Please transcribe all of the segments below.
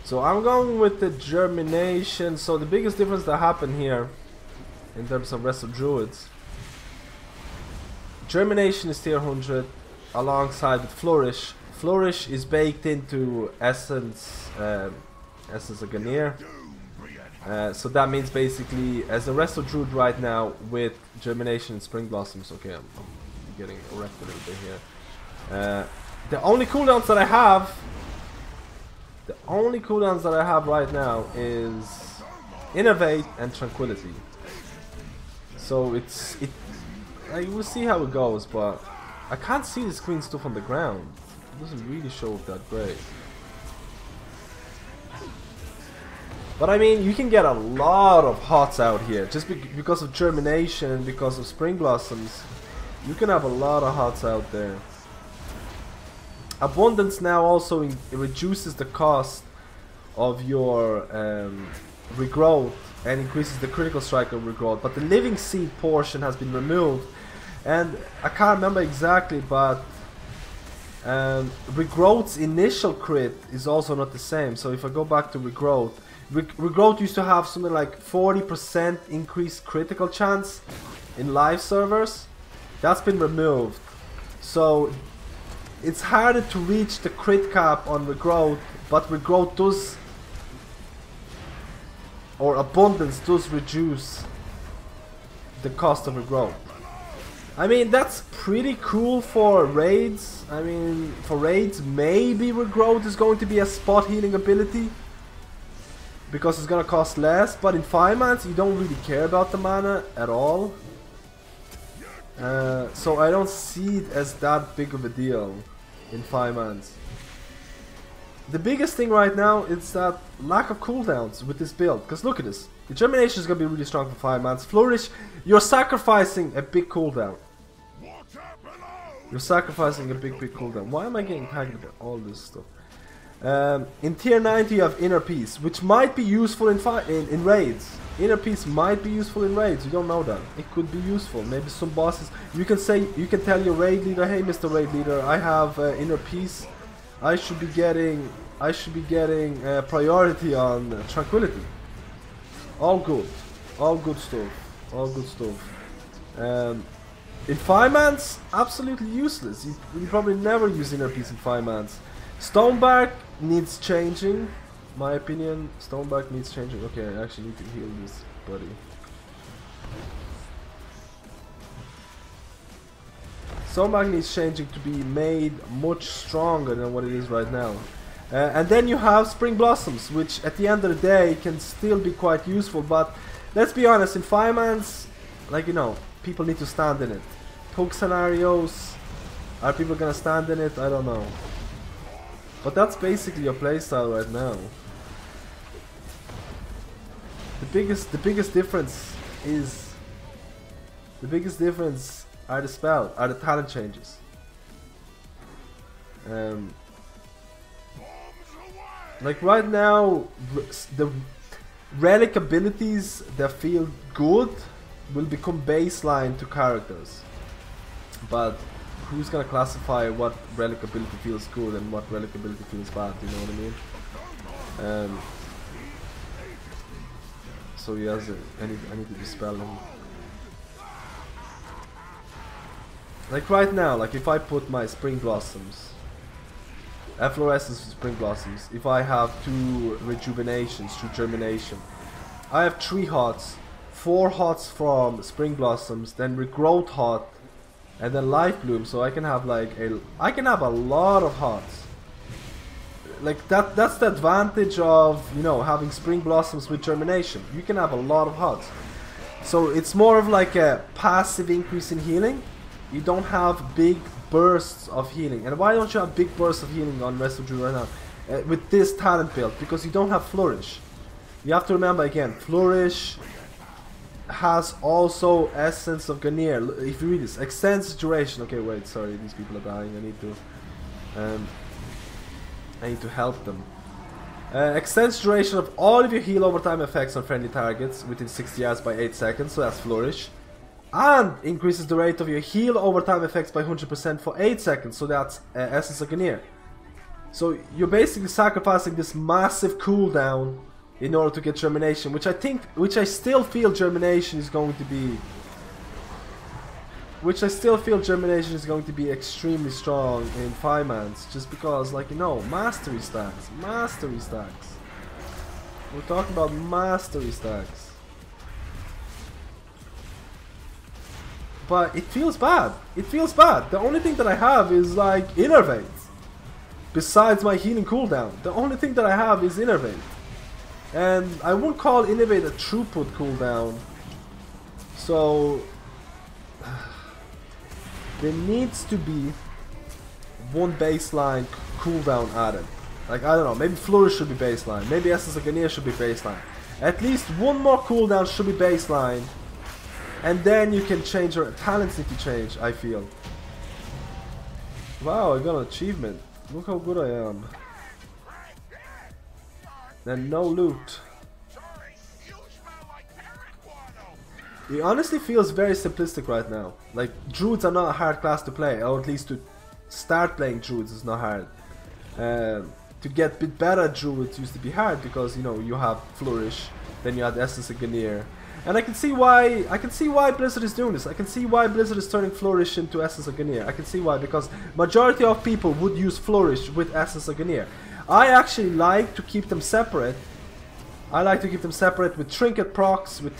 So I'm going with the Germination. So the biggest difference that happened here in terms of Resto Druids, Germination is tier 100 alongside with Flourish. Flourish is baked into Essence, Essence of Ganir. So that means basically, as a Resto Druid right now with Germination and Spring Blossoms. Okay, I'm getting wrecked a little bit here. The only cooldowns that I have, right now is Innovate and Tranquility. So I will see how it goes, but I can't see the screen stuff on the ground. It doesn't really show up that great. But I mean, you can get a lot of HOTS out here just because of Germination, because of Spring Blossoms. You can have a lot of HOTS out there. Abundance now also reduces the cost of your regrowth and increases the critical strike of regrowth, but the living seed portion has been removed, and I can't remember exactly, but regrowth's initial crit is also not the same. So if I go back to regrowth, regrowth used to have something like 40% increased critical chance in live servers. That's been removed, so it's harder to reach the crit cap on regrowth, but regrowth does, or abundance does, reduce the cost of regrowth. I mean, that's pretty cool for raids. I mean, for raids, maybe regrowth is going to be a spot healing ability because it's gonna cost less, but in 5-mans you don't really care about the mana at all. So I don't see it as that big of a deal in 5-mans. The biggest thing right now is that lack of cooldowns with this build. Because look at this. The Germination is going to be really strong for 5-mans. Flourish, you're sacrificing a big cooldown. You're sacrificing a big cooldown. Why am I getting tagged with all this stuff? In tier 90 you have Inner Peace, which might be useful in raids. Inner Peace might be useful in raids, you don't know that. It could be useful. Maybe some bosses, you can tell your raid leader, hey Mr. Raid Leader, I have Inner Peace. I should be getting priority on Tranquility. All good stuff. All good stuff. In 5-mans, absolutely useless. You probably never use Inner Peace in 5-mans. Stonebark needs changing, my opinion. Stonebark needs changing. Okay, I actually need to heal this buddy. Stonebark needs changing to be made much stronger than what it is right now. And then you have Spring Blossoms, which at the end of the day can still be quite useful, but let's be honest, in 5-mans, like, you know, people need to stand in it. Poke scenarios, are people gonna stand in it? I don't know. But that's basically your playstyle right now. The biggest difference are the talent changes. Like right now, the relic abilities that feel good will become baseline to characters. But who's gonna classify what relic ability feels good and what relic ability feels bad? You know what I mean? So yes, I need to dispel them. Like right now, like if I put my Spring Blossoms, Efflorescence Spring Blossoms, if I have 2 Rejuvenations through Germination, I have 3 HOTS, 4 HOTS from Spring Blossoms, then Regrowth HOT, and then Life Bloom, so I can have like a lot of HOTS. Like that's the advantage of, you know, having Spring Blossoms with Germination. You can have a lot of HOTS. So it's more of like a passive increase in healing. You don't have big bursts of healing. And why don't you have big bursts of healing on Resto Druid right now? With this talent build, because you don't have Flourish. You have to remember again, Flourish has also Essence of Ganir. If you read this, extends duration. Okay, wait, sorry, these people are dying. I need to help them. Extends duration of all of your heal over time effects on friendly targets within 60 yards by 8 seconds, so that's Flourish. And increases the rate of your heal over time effects by 100% for 8 seconds, so that's Essence of Ganir. So you're basically sacrificing this massive cooldown in order to get Germination, which I still feel Germination is going to be extremely strong in 5-mans, just because, like, you know, mastery stacks. We're talking about mastery stacks. But it feels bad. The only thing that I have is, like, Innervate. Besides my healing cooldown, the only thing that I have is Innervate. And I won't call Innervate a throughput cooldown. So there needs to be one baseline cooldown added. Like, I don't know, maybe Flourish should be baseline, maybe Essence of Ganir should be baseline. At least one more cooldown should be baseline. And then you can change your talents need to change, I feel. Wow, I got an achievement. Look how good I am. And no loot. It honestly feels very simplistic right now. Like, Druids are not a hard class to play, or at least to start playing Druids is not hard. To get a bit better at Druids used to be hard because, you know, you have Flourish, then you have Essence of Ganir. And I can see why Blizzard is doing this. I can see why Blizzard is turning Flourish into Essence of Ganir. I can see why, because majority of people would use Flourish with Essence of Ganir. I actually like to keep them separate. I like to keep them separate with trinket procs, with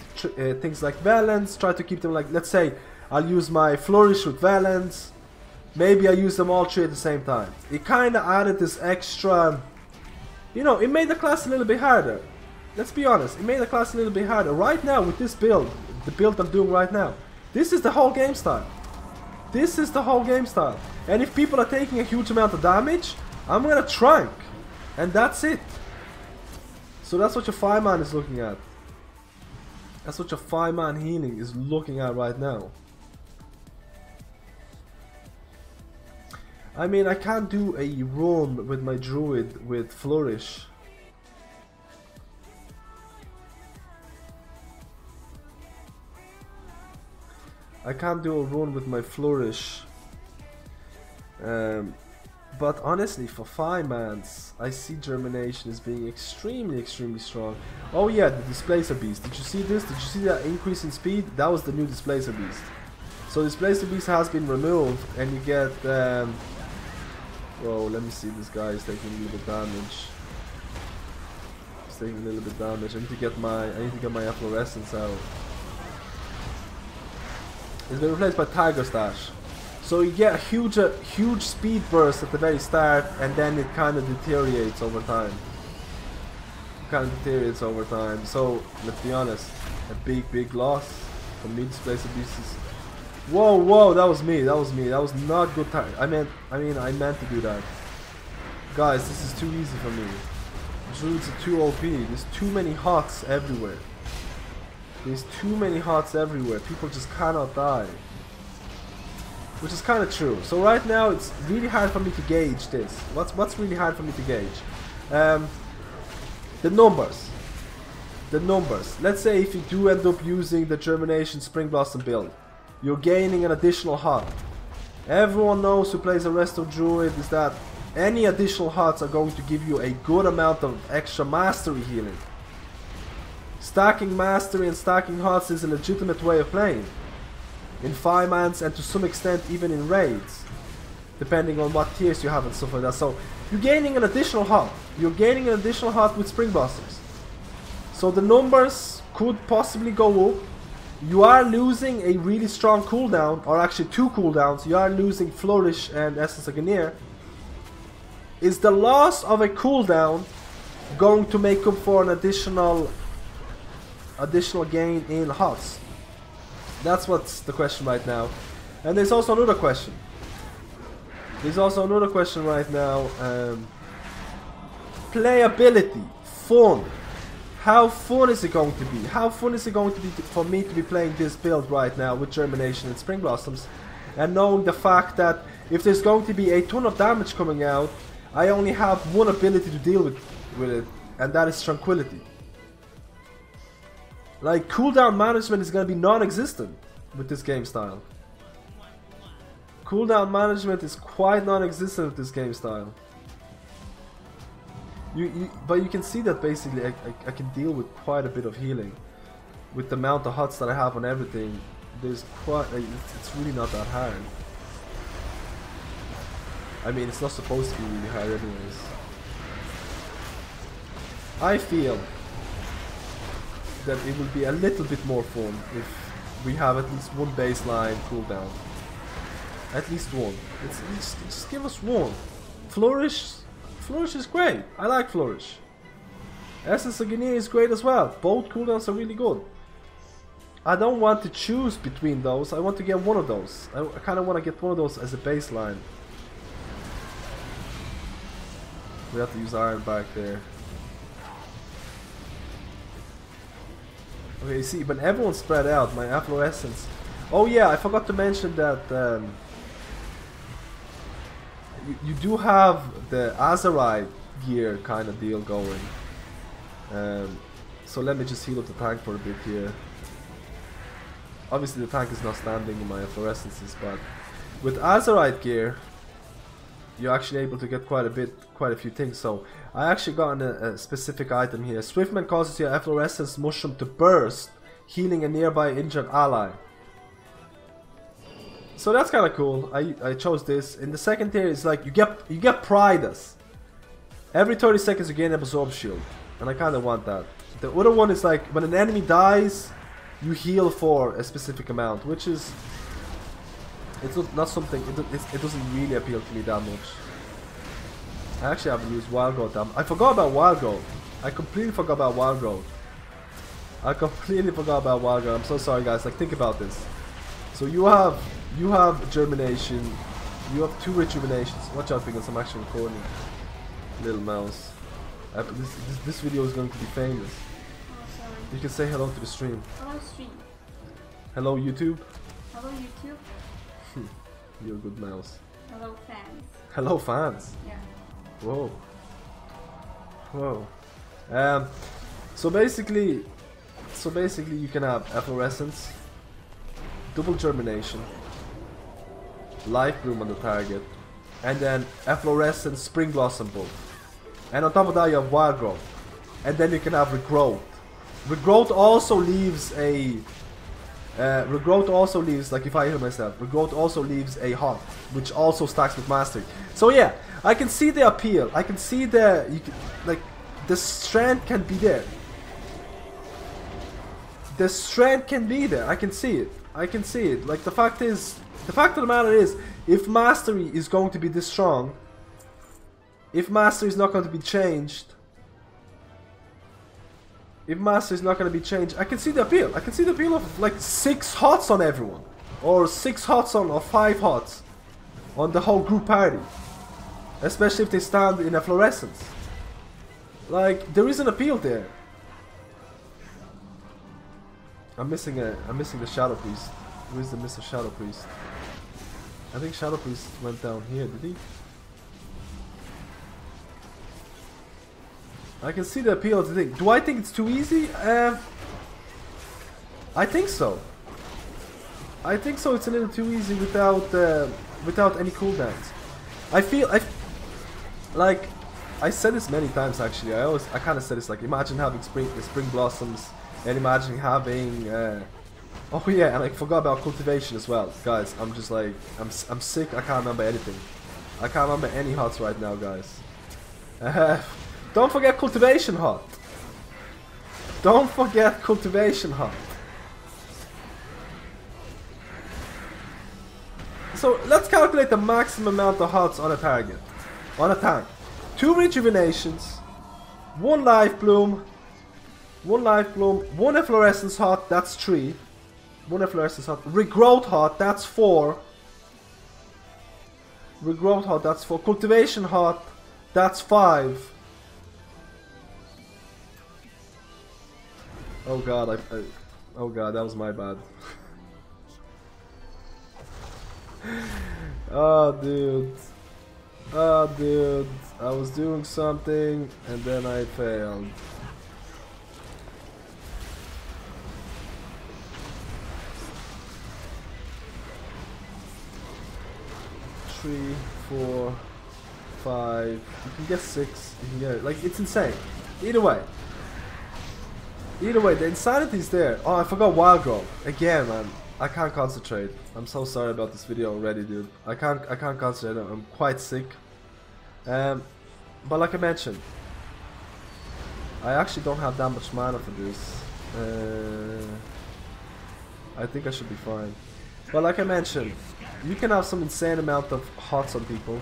things like Valence. Try to keep them, like, let's say I'll use my Flourish with Valence. Maybe I use them all three at the same time. It kind of added this extra, you know, it made the class a little bit harder. Let's be honest, it made the class a little bit harder. Right now with this build, the build I'm doing right now, this is the whole game style. This is the whole game style. And if people are taking a huge amount of damage, I'm gonna trank. And that's it. So that's what your 5-man is looking at. That's what your 5-man healing is looking at right now. I mean, I can't do a run with my Druid with Flourish. I can't do a run with my Flourish. But honestly, for 5-mans, I see Germination as being extremely strong. Oh yeah, the Displacer Beast. Did you see this? Did you see that increase in speed? That was the new Displacer Beast. So Displacer Beast has been removed, and you get... whoa, let me see, this guy is taking a little bit damage. He's taking a little bit damage. I need to get my Efflorescence out. It's been replaced by Tiger Stash. So you get a huge speed burst at the very start, and then it kind of deteriorates over time. So let's be honest, a big loss for me. Displacer Beast is... Whoa, that was me. That was not good time. I meant to do that. Guys, this is too easy for me. Druids are too OP. There's too many hots everywhere. People just cannot die. Which is kind of true. So right now it's really hard for me to gauge this. What's really hard for me to gauge? The numbers. Let's say if you do end up using the Germination Spring Blossom build, you're gaining an additional hot. Everyone knows who plays a Resto Druid is that any additional hots are going to give you a good amount of extra mastery healing. Stacking mastery and stacking hots is a legitimate way of playing. In 5-mans and to some extent even in raids, depending on what tiers you have and stuff like that. So you're gaining an additional hot. With Spring Blossoms. So the numbers could possibly go up. You are losing a really strong cooldown, or actually two cooldowns. You are losing Flourish and Essence of Ganir. Is the loss of a cooldown going to make up for an additional gain in hots? That's what's the question right now. And there's also another question. Right now. Playability. Fun. How fun is it going to be? For me to be playing this build right now with Germination and Spring Blossoms, and knowing the fact that if there's going to be a ton of damage coming out, I only have one ability to deal with it, and that is Tranquility. Like, cooldown management is going to be non-existent with this game style. Cooldown management is quite non-existent with this game style. But you can see that basically I can deal with quite a bit of healing. With the amount of huts that I have on everything, there's quite, it's really not that hard. I mean, it's not supposed to be really hard anyways. I feel that it will be a little bit more fun if we have at least one baseline cooldown. At least one. Just give us one. Flourish is great. I like Flourish. Essence of Guinea is great as well. Both cooldowns are really good. I don't want to choose between those. I want to get one of those. I kind of want to get one of those as a baseline. We have to use iron back there. Okay, you see, when everyone's spread out, my Efflorescence. Oh yeah, I forgot to mention that you do have the Azeroth gear kind of deal going. So let me just heal up the tank for a bit here. Obviously the tank is not standing in my Efflorescences, but with Azeroth gear, you're actually able to get quite a few things. So I actually got a specific item here. Swiftman causes your Efflorescence mushroom to burst, healing a nearby injured ally. So that's kind of cool. I chose this. In the second tier, it's like you get Pridus. Every 30 seconds you gain Absorb Shield, and I kind of want that. The other one is like when an enemy dies, you heal for a specific amount, which is it's not something. It doesn't really appeal to me that much. I actually haven't used Wild Growth. I forgot about Wild Growth. I completely forgot about Wild Growth. I'm so sorry, guys. Like, think about this. So you have Germination. You have 2 Rejuvenations. Watch out because I'm actually recording. Little mouse. This video is going to be famous. Oh, sorry. You can say hello to the stream. Hello stream. Hello YouTube. Hello YouTube. You're a good mouse. Hello fans. Hello fans. Yeah. Whoa. Whoa. So basically you can have Efflorescence, double Germination, Life Bloom on the target, and then Efflorescence, Spring Blossom both. And on top of that you have Wild Growth. And then you can have Regrowth. Regrowth also leaves a Regrowth also leaves, like if I heal myself, Regrowth also leaves a hot, which also stacks with Mastery. So yeah, I can see the appeal. I can see the the strength can be there. The strength can be there. I can see it. I can see it. Like the fact of the matter is, if Mastery is going to be this strong, if Mastery is not going to be changed, I can see the appeal. I can see the appeal of like 6 hots on everyone, or 6 hots on, or 5 hots on the whole group party, especially if they stand in Efflorescence. Like, there is an appeal there. I'm missing the Shadow Priest. Where is the Mr. Shadow Priest? I think Shadow Priest went down here, did he? I can see the appeal of the thing. Do I think it's too easy? I think so. I think so. It's a little too easy without any cooldowns. Like I said this many times actually. I kind of said this, like, imagine having spring blossoms, and imagine having oh yeah, and I forgot about cultivation as well, guys. I'm just like I'm sick. I can't remember anything. I can't remember any hots right now, guys. Don't forget cultivation hot. Don't forget cultivation hot. So let's calculate the maximum amount of hots on a target, on a tank. 2 rejuvenations, 1 life bloom, 1 efflorescence hot, that's 3. 1 efflorescence hot. Regrowth hot, that's 4. Regrowth hot, that's 4. Cultivation hot, that's 5. Oh god, oh god, that was my bad. Oh dude. Oh dude. I was doing something and then I failed. Three, 4, 5. You can get 6. You can get, like, it's insane. Either way. Either way, the insanity is there. Oh, I forgot Wild Growth. Again, man. I can't concentrate. I'm so sorry about this video already, dude. I can't concentrate. I'm quite sick. But like I mentioned, I actually don't have that much mana for this. I think I should be fine. But like I mentioned, you can have some insane amount of hots on people.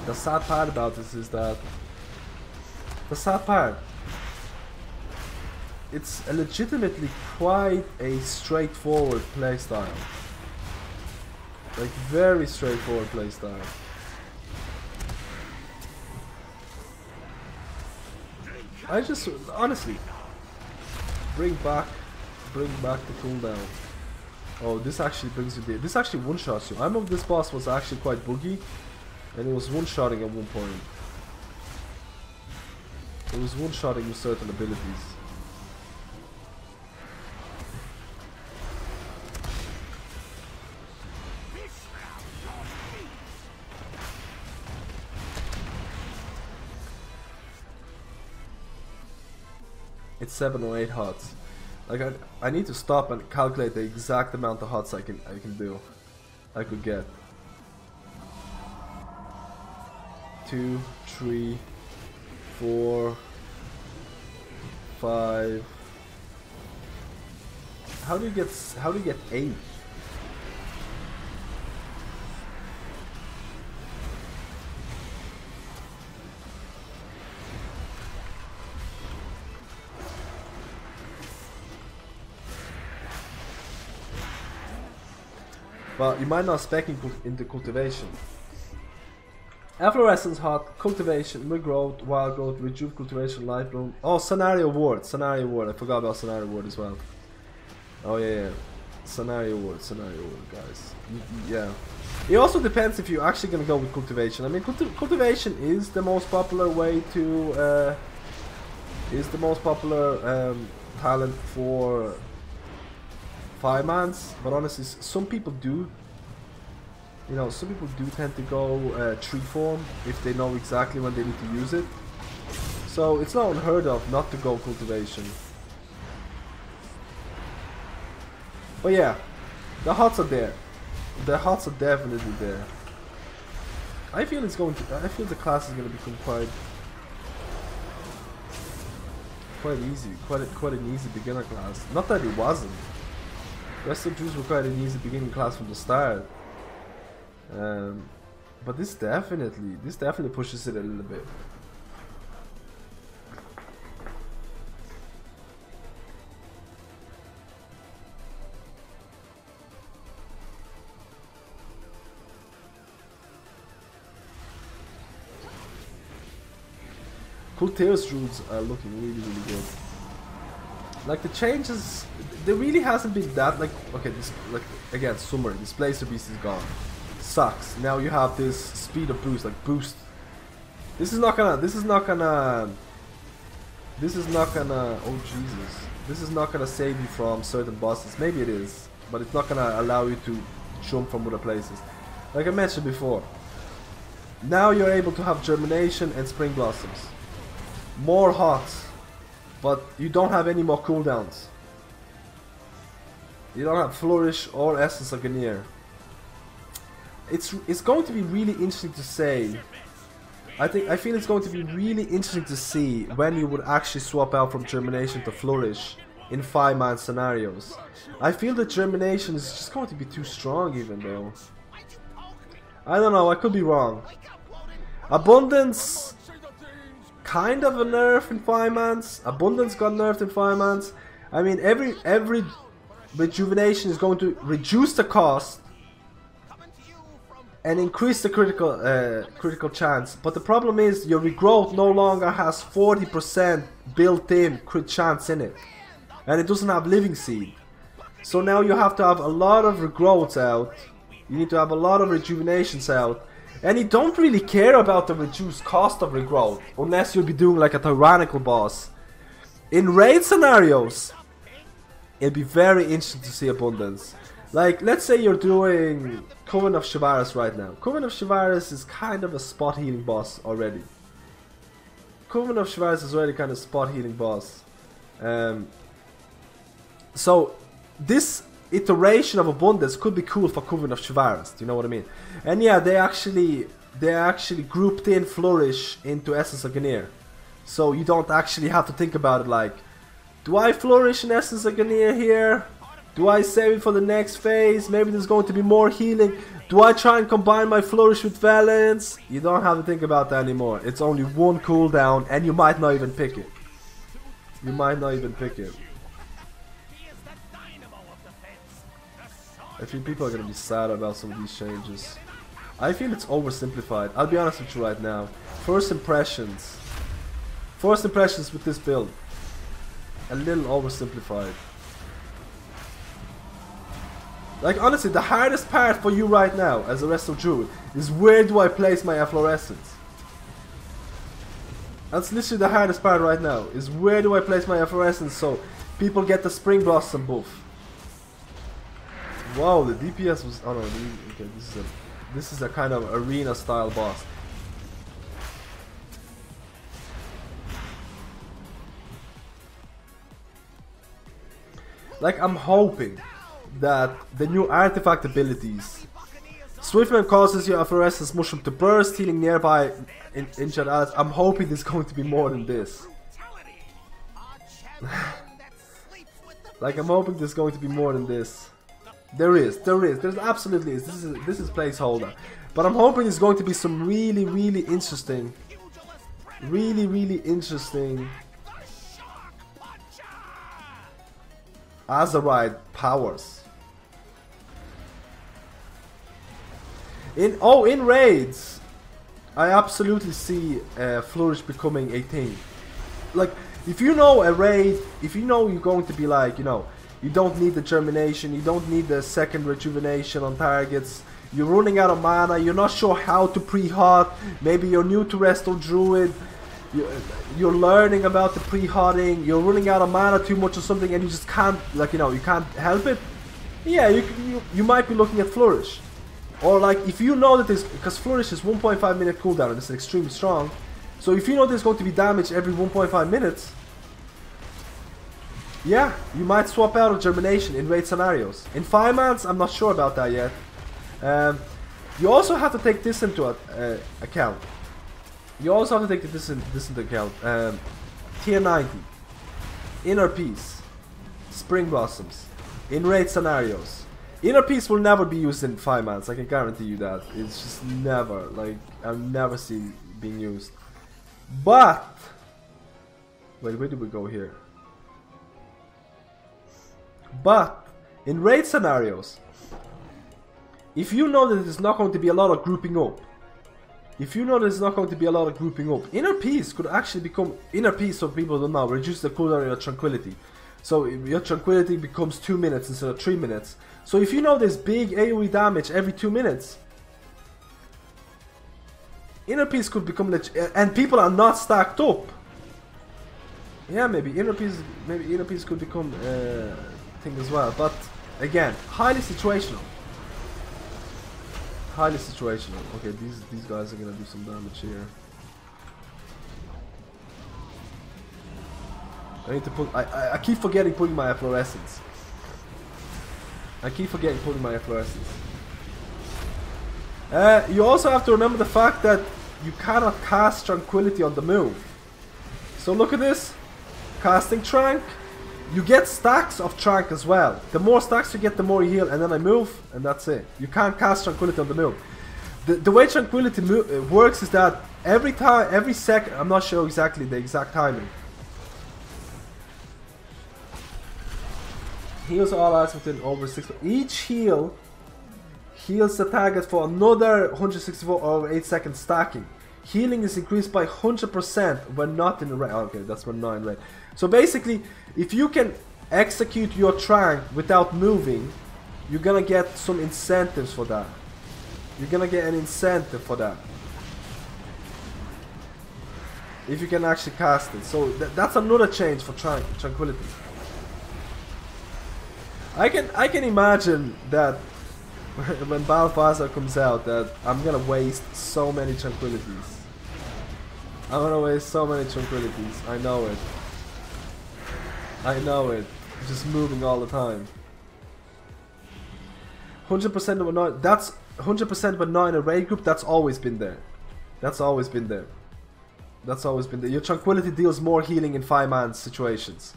The sad part about this is that it's a legitimately quite a straightforward playstyle. Like very straightforward playstyle. I just honestly bring back the cooldown. Oh, this actually brings you there. This actually one-shots you. I remember this boss was actually quite boogie, and it was one-shotting at one point. It was one-shotting with certain abilities. It's 7 or 8 hots. Like I need to stop and calculate the exact amount of hots I could get. 2, 3, 4, 5. How do you get 8? But you might not spec into cultivation. Efflorescence hot, cultivation, regrowth, wild growth, rejuve, cultivation, life bloom. Oh, scenario ward. I forgot about scenario ward as well. Oh yeah. Scenario ward, guys. Yeah. It also depends if you're actually gonna go with cultivation. I mean, cultivation is the most popular way to talent for 5-mans, but honestly, some people do. You know, some people do tend to go tree form if they know exactly when they need to use it. So it's not unheard of not to go cultivation. But yeah, the hots are there. The hots are definitely there. I feel the class is going to become quite easy, quite an easy beginner class. Not that it wasn't. Resto Druids were quite an easy beginning class from the start. But this definitely pushes it a little bit. Culteus Druids are looking really good. Like the changes, there really hasn't been that, like, okay, this, like, again, summary, Displacer Beast is gone. Sucks. Now you have this speed of boost, like boost. This is not gonna, oh Jesus. This is not gonna save you from certain bosses. Maybe it is, but it's not gonna allow you to jump from other places. Like I mentioned before, now you're able to have Germination and Spring Blossoms. More hots. But you don't have any more cooldowns. You don't have Flourish or Essence of Ganir. It's going to be really interesting to say. I feel it's going to be really interesting to see when you would actually swap out from Germination to Flourish in 5-man scenarios. I feel that Germination is just going to be too strong even though. I don't know, I could be wrong. Abundance, kind of a nerf in 5-mans. Abundance got nerfed in 5-mans. I mean, every rejuvenation is going to reduce the cost and increase the critical chance. But the problem is your regrowth no longer has 40% built-in crit chance in it, and it doesn't have Living Seed. So now you have to have a lot of regrowths out. You need to have a lot of rejuvenations out. And you don't really care about the reduced cost of regrowth unless you'll be doing like a tyrannical boss. In raid scenarios, it'd be very interesting to see Abundance. Like, let's say you're doing Coven of Chivaris right now. Coven of Chivaris is kind of a spot healing boss already. Coven of Chivaris is already kind of spot healing boss. So this iteration of Abundance could be cool for Coven of Chivaris. Do you know what I mean? And yeah, they actually grouped in Flourish into Essence of Ganir. So you don't actually have to think about it like, do I Flourish in Essence of Ganir here? Do I save it for the next phase? Maybe there's going to be more healing. Do I try and combine my Flourish with Valence? You don't have to think about that anymore. It's only one cooldown and you might not even pick it. You might not even pick it. I think people are going to be sad about some of these changes. I feel it's oversimplified. I'll be honest with you right now. First impressions with this build. A little oversimplified. Like, honestly, the hardest part for you right now as a Resto Druid is where do I place my Efflorescence? That's literally the hardest part right now, is where do I place my Efflorescence so people get the Spring Blossom buff. Wow, the DPS was... oh no, okay, this is a kind of arena style boss. Like, I'm hoping that the new artifact abilities, Swiftman causes your Efflorescence mushroom to burst, healing nearby injured allies. I'm hoping there's going to be more than this. Like, I'm hoping there's going to be more than this. There absolutely is. This is placeholder, but I'm hoping there's going to be some really interesting, Azeroth powers. In raids, I absolutely see Flourish becoming a thing. Like, if you know a raid, if you know you're going to be like, you know, you don't need the Germination, you don't need the second rejuvenation on targets, you're running out of mana, you're not sure how to pre-hot, maybe you're new to Resto Druid, you're learning about the pre-hotting, you're running out of mana too much or something and you just can't, like, you know, you can't help it. Yeah, you might be looking at Flourish. Or like, if you know that there's, because Flourish is 1.5 minute cooldown and it's extremely strong, so if you know there's going to be damage every 1.5 minutes, yeah, you might swap out of Germination in raid scenarios. In 5 months, I'm not sure about that yet. You also have to take this into account. You also have to take this into account. Tier 90, Inner Peace, Spring Blossoms, in raid scenarios. Inner Peace will never be used in 5 months, I can guarantee you that. It's just never, like, I've never seen being used. But, wait, where did we go here? But, in raid scenarios, if you know that there's not going to be a lot of grouping up, Inner Peace could actually become, Inner Peace, so people don't know, reduce the cooldown of your Tranquility. So your Tranquility becomes 2 minutes instead of 3 minutes. So if you know there's big AoE damage every 2 minutes, Inner Peace could become and people are not stacked up. Yeah, maybe Inner Peace could become a thing as well. But again, highly situational. Okay, these guys are gonna do some damage here. I need to put. I keep forgetting putting my Efflorescence. You also have to remember the fact that you cannot cast Tranquility on the move. So look at this. Casting Trank. You get stacks of Trank as well. The more stacks you get, the more you heal. And then I move, and that's it. You can't cast Tranquility on the move. The way Tranquility works is that every second, I'm not sure exactly the exact timing. Heals all allies within over 6. Each heal heals the target for another 164 or 8 seconds stacking. Healing is increased by 100% when not in raid. Okay, that's when not in raid. So basically, if you can execute your Trank without moving, you're gonna get some incentives for that. You're gonna get an incentive for that. If you can actually cast it. So that's another change for Tranquility. I can imagine that when Balthazar comes out that I'm gonna waste so many tranquilities. I'm gonna waste so many tranquilities. I know it. I know it. Just moving all the time. 100% of a 9. That's 100% of a 9 array group. That's always been there. That's always been there. That's always been there. Your tranquility deals more healing in 5-man situations.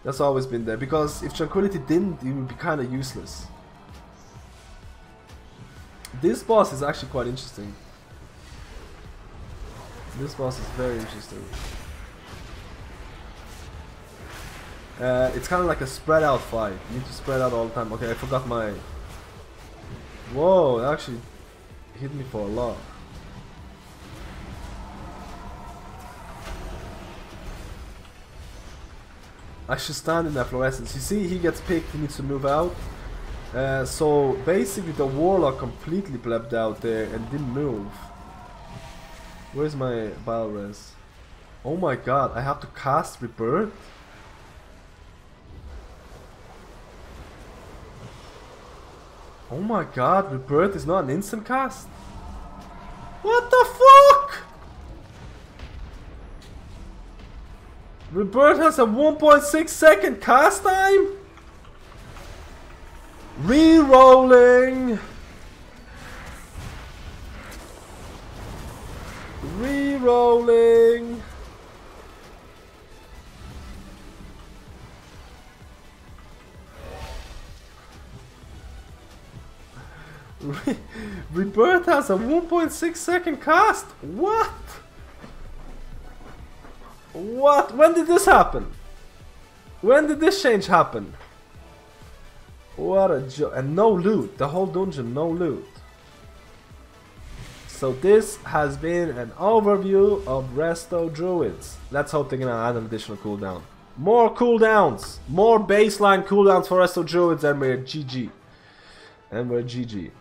That's always been there. Because if tranquility didn't, it would be kind of useless. This boss is actually quite interesting. This boss is very interesting. It's kind of like a spread out fight. You need to spread out all the time. Okay, I forgot my... Whoa, it actually hit me for a lot. I should stand in that fluorescence. You see, he gets picked, he needs to move out. So basically the warlock completely blebbed out there and didn't move. Where's my bile res? Oh my god, I have to cast Rebirth? Oh my god, Rebirth is not an instant cast? What the fuck? Rebirth has a 1.6 second cast time? Re-rolling! Re-rolling! Rebirth has a 1.6 second cast? What? What? When did this happen? When did this change happen? What a joke. And no loot. The whole dungeon, no loot. So this has been an overview of Resto Druids. Let's hope they're gonna add an additional cooldown. More cooldowns! More baseline cooldowns for Resto Druids and we're GG. And we're GG.